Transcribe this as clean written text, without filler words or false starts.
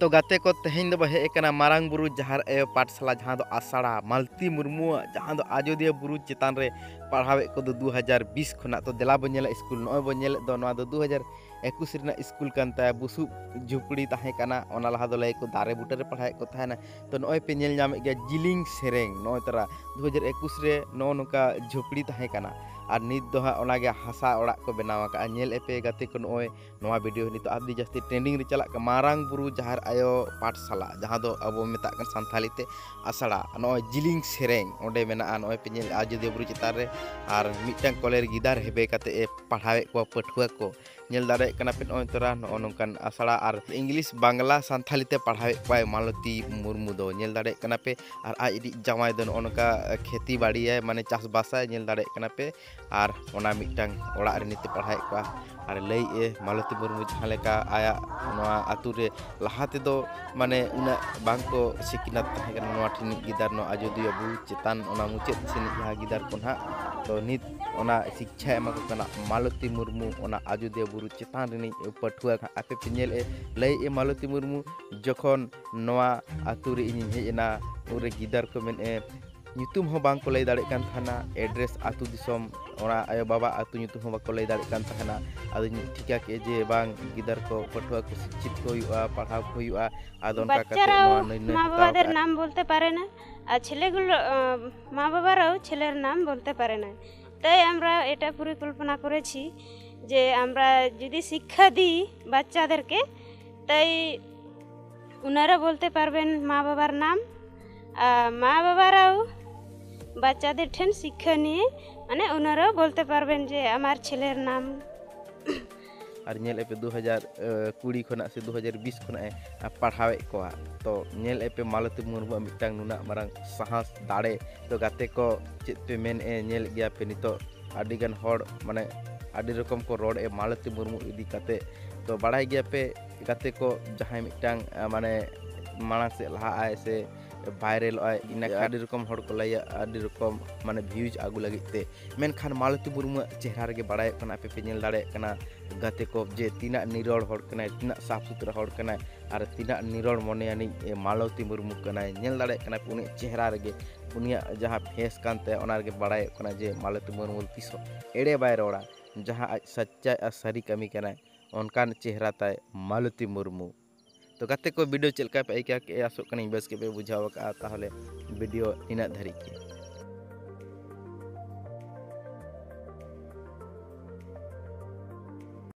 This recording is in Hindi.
तो गाते को तेहें दो हे एकना मारांग बुरु जहार ए पाठशाला जहां दो आसाड़ा मालती मुर्मू जहां दो आजोदिया बुरु चितान रे पढ़ावे को दो 2020 खना तो देला बनेला स्कूल नय बनेल दो नवा दो 2021 रिना स्कूल कानता बुसु झुपड़ी ताहे काना ओना लहा दो लय को दारे बुटे रे पढ़ाए को थाना तो नय पे नेल नामे गया जिलिंग सेरेंग नय तरा 2021 रे नो नोका झुपड़ी ताहे काना और नित दो ओनागे हासा ओड़ा को बनावा का नेल एपे गाते को नय नवा वीडियो नितो आदि जस्ती ट्रेंडिंग रे चला का मारांग बुरु जहार आयो पाठशाला जहां दो अब मेता कन संथाली ते आसड़ा नय जिलिंग सेरेंग ओंडे मेना नय पे नेल आजोदिया बुरु चितार रे और मिटन कॉलेज गिदार हेबे काते ए पढ़ावे को पठुआ को नेल दारे कना पे नय तोरा नोनकान आसड़ा और इंग्लिश बांग्ला संथाली ते पढ़ावे पाए मालती मुर्मू दो नेल दारे कना पे और आज इडी जमाय दो नोनका खेती बाड़ी है माने चाष बासा नेल दारे कना पे और ओना मिटन ओड़ा रे निते पढ़ाए को और लई ए मालती मुर्मू जहां लेका आया नोआ आतु रे लहाते दो माने उना बांको सिकिनत ताहे कना नोआ ठिन गिदार नो आजोदिया बुरु चितान ओना मुचेत सिनि जहां गिदार कोना तो नित ओना शिक्षा एमा को कना मालती मुर्मू ओना आजोदिया बुरु चितान रिनि पठुआ आपे पिनेल ए लई ए मालती मुर्मू जखन नोआ आतु रे इनि हेजना उरे गिदार को मेन ए nyutum ho bang ko lay dare kan thana address atu disom ora ayo baba atu nyutum ho bako lay dare kan thana adu thika ke je bang gidar ko pathua ko शिक्षित ko हुआ पढ़ाव को हुआ adu onka kate noa nai মা বাবাদের নাম বলতে পারে না আর ছেলেগুলো মা বাবারাও ছেলের নাম বলতে পারে না তাই আমরা এটা পরিকল্পনা করেছি যে আমরা যদি শিক্ষা দিই বাচ্চাদেরকে তাই উনারা বলতে পারবেন মা বাবার নাম মা বাবারাও বাচ্চাদের ঠেন শিক্ষা নিয়ে মানে ওনারাও বলতে পারবেন যে আমার ছেলের নাম और नेल एपे 2020 खना से 2020 खना पढ़ावे को तो नेल एपे मालती मुर्मू मिटांग नुना मारंग साहस दाड़े तो गाते को चेत पे मेन ए नेल गया पे नितो आडिगन हड़ माने आडि रकम को रोड ए मालती मुर्मू इदी काते तो बड़ाई गया पे गाते को जहां मिटांग माने मानस से लहा आए से वायरल इन आदि रकम हड़ को लैया आदि रकम माने व्यूज आगु लगिते मेनखान मालती मुर्मू चेहरा रे बाड़ाय कना पे पे नेल दाड़े कना गाते को जे तीना निरोड़ हड़ कना तीना साफ सुथरा हड़ कना और तीना निरोड़ मने यानी मालती मुर्मू कना नेल दाड़े कना पे उनी चेहरा रे उनिया जहां फेस कानते ओना रे बाड़ाय कना जे मालती मुर्मू तिसो एड़े बाय रोड़ा जहां आज सच्चा सारी कमी कना उनकान चेहरा ताय मालती मुर्मू तो गाते को वीडियो चलका पे आइका के आसो कनी बस के पे बुझाव का ताहले वीडियो इना धरी के।